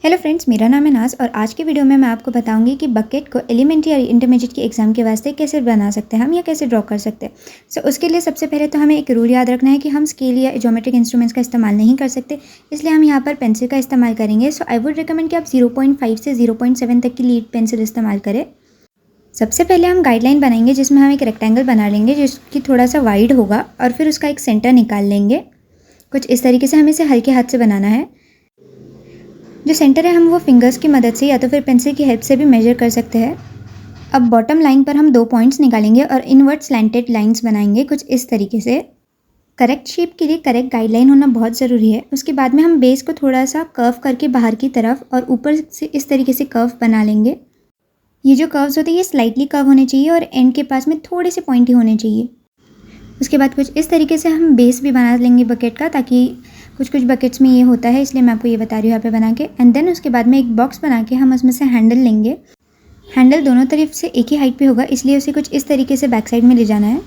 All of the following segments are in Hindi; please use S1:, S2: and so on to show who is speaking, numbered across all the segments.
S1: हेलो फ्रेंड्स, मेरा नाम है नाज और आज की वीडियो में मैं आपको बताऊंगी कि बकेट को एलिमेंट्री और इंटरमीडिएट के एग्जाम के वास्ते कैसे बना सकते हैं हम या कैसे ड्रॉ कर सकते हैं। सो उसके लिए सबसे पहले तो हमें एक रूल याद रखना है कि हम स्केल या ज्योमेट्रिक इंस्ट्रूमेंट्स का इस्तेमाल नहीं कर सकते, इसलिए हम यहाँ पर पेंसिल का इस्तेमाल करेंगे। सो आई वुड रिकमेंड कि आप 0.5 से 0.7 तक की लीड पेंसिल इस्तेमाल करें। सबसे पहले हम गाइडलाइन बनाएंगे जिसमें हम एक रेक्टेंगल बना लेंगे जिसकी थोड़ा सा वाइड होगा और फिर उसका एक सेंटर निकाल लेंगे। कुछ इस तरीके से हमें इसे हल्के हाथ से बनाना है। जो सेंटर है हम वो फिंगर्स की मदद से या तो फिर पेंसिल की हेल्प से भी मेजर कर सकते हैं। अब बॉटम लाइन पर हम 2 पॉइंट्स निकालेंगे और इनवर्ट स्लैंटेड लाइंस बनाएंगे कुछ इस तरीके से। करेक्ट शेप के लिए करेक्ट गाइडलाइन होना बहुत ज़रूरी है। उसके बाद में हम बेस को थोड़ा सा कर्व करके बाहर की तरफ और ऊपर से इस तरीके से कर्व बना लेंगे। ये जो कर्व्स होते हैं ये स्लाइटली कर्व होने चाहिए और एंड के पास में थोड़े से पॉइंटी होने चाहिए। उसके बाद कुछ इस तरीके से हम बेस भी बना लेंगे बकेट का, ताकि कुछ बकेट्स में ये होता है, इसलिए मैं आपको ये बता रही हूँ यहाँ पे बना के। एंड देन उसके बाद में एक बॉक्स बना के हम उसमें से हैंडल लेंगे। हैंडल दोनों तरफ से एक ही हाइट पे होगा, इसलिए उसे कुछ इस तरीके से बैक साइड में ले जाना है।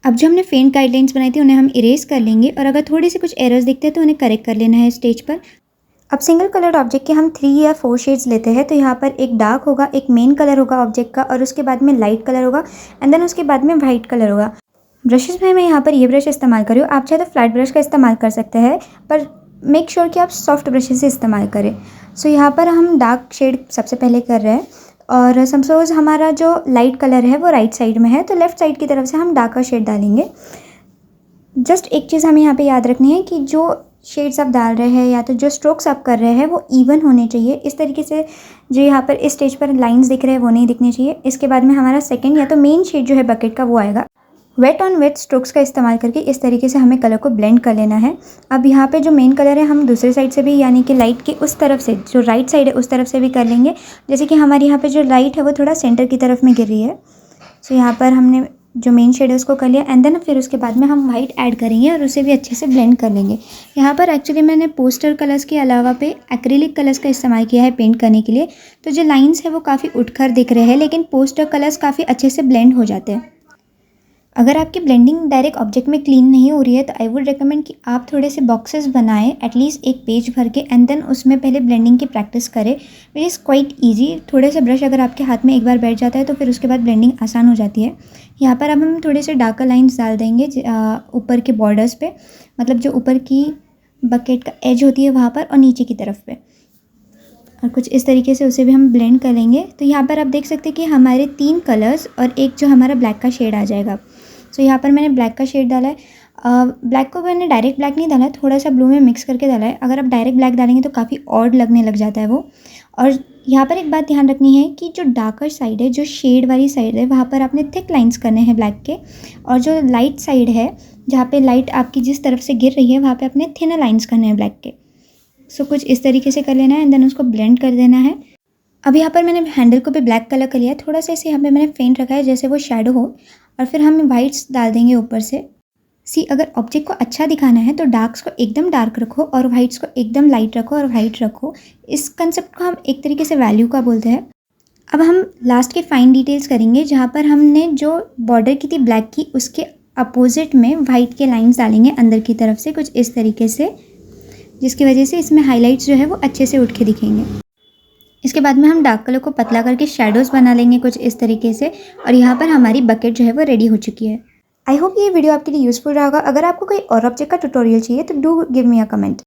S1: अब जो हमने फेंट गाइडलाइंस बनाई थी उन्हें हम इरेज कर लेंगे और अगर थोड़ी सी कुछ एरर्स दिखते हैं तो उन्हें करेक्ट कर लेना है स्टेज पर। अब सिंगल कलर्ड ऑब्जेक्ट के हम 3 या 4 शेड्स लेते हैं। तो यहाँ पर एक डार्क होगा, एक मेन कलर होगा ऑब्जेक्ट का और उसके बाद में लाइट कलर होगा एंड देन उसके बाद में वाइट कलर होगा। ब्रशेस में मैं यहाँ पर ये ब्रश इस्तेमाल कर रही हूँ, आप चाहे तो फ्लैट ब्रश का इस्तेमाल कर सकते हैं, पर मेक श्योर कि आप सॉफ्ट ब्रशेस से इस्तेमाल करें। सो यहाँ पर हम डार्क शेड सबसे पहले कर रहे हैं और सपोज हमारा जो लाइट कलर है वो राइट साइड में है, तो लेफ़्ट साइड की तरफ से हम डार्कर शेड डालेंगे। जस्ट एक चीज़ हमें यहाँ पे याद रखनी है कि जो शेड्स आप डाल रहे हैं या तो जो स्ट्रोक्स आप कर रहे हैं वो इवन होने चाहिए। इस तरीके से जो यहाँ पर इस स्टेज पर लाइंस दिख रहे हैं वो नहीं दिखने चाहिए। इसके बाद में हमारा सेकंड या तो मेन शेड जो है बकेट का वो आएगा। वेट ऑन वेट स्ट्रोक्स का इस्तेमाल करके इस तरीके से हमें कलर को ब्लेंड कर लेना है। अब यहाँ पे जो मेन कलर है हम दूसरे साइड से भी, यानी कि लाइट की उस तरफ से, जो राइट साइड है उस तरफ से भी कर लेंगे। जैसे कि हमारे यहाँ पे जो लाइट है वो थोड़ा सेंटर की तरफ में गिर रही है। सो यहाँ पर हमने जो मेन शेड है उसको कर लिया एंड देन फिर उसके बाद में हम वाइट ऐड करेंगे और उसे भी अच्छे से ब्लेंड कर लेंगे। यहाँ पर एक्चुअली मैंने पोस्टर कलर्स के अलावा पे एक्रिलिक कलर्स का इस्तेमाल किया है पेंट करने के लिए। तो जो लाइन्स है वो काफ़ी उठकर दिख रहे हैं, लेकिन पोस्टर कलर्स काफ़ी अच्छे से ब्लेंड हो जाते हैं। अगर आपकी ब्लेंडिंग डायरेक्ट ऑब्जेक्ट में क्लीन नहीं हो रही है तो आई वुड रिकमेंड कि आप थोड़े से बॉक्सेस बनाएं, एटलीस्ट एक पेज भर के, एंड देन उसमें पहले ब्लेंडिंग की प्रैक्टिस करें, विच इज़ क्वाइट ईजी। थोड़े से ब्रश अगर आपके हाथ में एक बार बैठ जाता है तो फिर उसके बाद ब्लेंडिंग आसान हो जाती है। यहाँ पर अब हम थोड़े से डार्कर लाइन्स डाल देंगे ऊपर के बॉर्डर्स पे, मतलब जो ऊपर की बकेट का एज होती है वहाँ पर और नीचे की तरफ पे, और कुछ इस तरीके से उसे भी हम ब्लेंड कर लेंगे। तो यहाँ पर आप देख सकते हैं कि हमारे 3 कलर्स और एक जो हमारा ब्लैक का शेड आ जाएगा। सो यहाँ पर मैंने ब्लैक का शेड डाला है। ब्लैक को मैंने डायरेक्ट ब्लैक नहीं डाला है, थोड़ा सा ब्लू में मिक्स करके डाला है। अगर आप डायरेक्ट ब्लैक डालेंगे तो काफ़ी ऑड लगने लग जाता है वो। और यहाँ पर एक बात ध्यान रखनी है कि जो डार्कर साइड है, जो शेड वाली साइड है, वहाँ पर आपने थिक लाइन्स करने हैं ब्लैक के, और जो लाइट साइड है जहाँ पे लाइट आपकी जिस तरफ से गिर रही है वहाँ पे आपने थिनर लाइन्स करने हैं ब्लैक के। सो कुछ इस तरीके से कर लेना है एंड देन उसको ब्लेंड कर देना है। अब यहाँ पर मैंने हैंडल को भी ब्लैक कलर कर लिया है, थोड़ा सा इसे यहाँ पे मैंने फेंट रखा है जैसे वो शेडो हो, और फिर हम वाइट्स डाल देंगे ऊपर से। अगर ऑब्जेक्ट को अच्छा दिखाना है तो डार्क्स को एकदम डार्क रखो और वाइट्स को एकदम लाइट रखो और वाइट रखो। इस कंसेप्ट को हम एक तरीके से वैल्यू का बोलते हैं। अब हम लास्ट के फाइन डिटेल्स करेंगे, जहाँ पर हमने जो बॉर्डर की थी ब्लैक की उसके अपोजिट में वाइट के लाइन्स डालेंगे अंदर की तरफ से कुछ इस तरीके से, जिसकी वजह से इसमें हाईलाइट्स जो है वो अच्छे से उठ के दिखेंगे। इसके बाद में हम डार्क कलर को पतला करके शेडोज़ बना लेंगे कुछ इस तरीके से, और यहाँ पर हमारी बकेट जो है वो रेडी हो चुकी है। आई होप ये वीडियो आपके लिए यूज़फुल रहा होगा। अगर आपको कोई और ऑब्जेक्ट का ट्यूटोरियल चाहिए तो do give me a comment.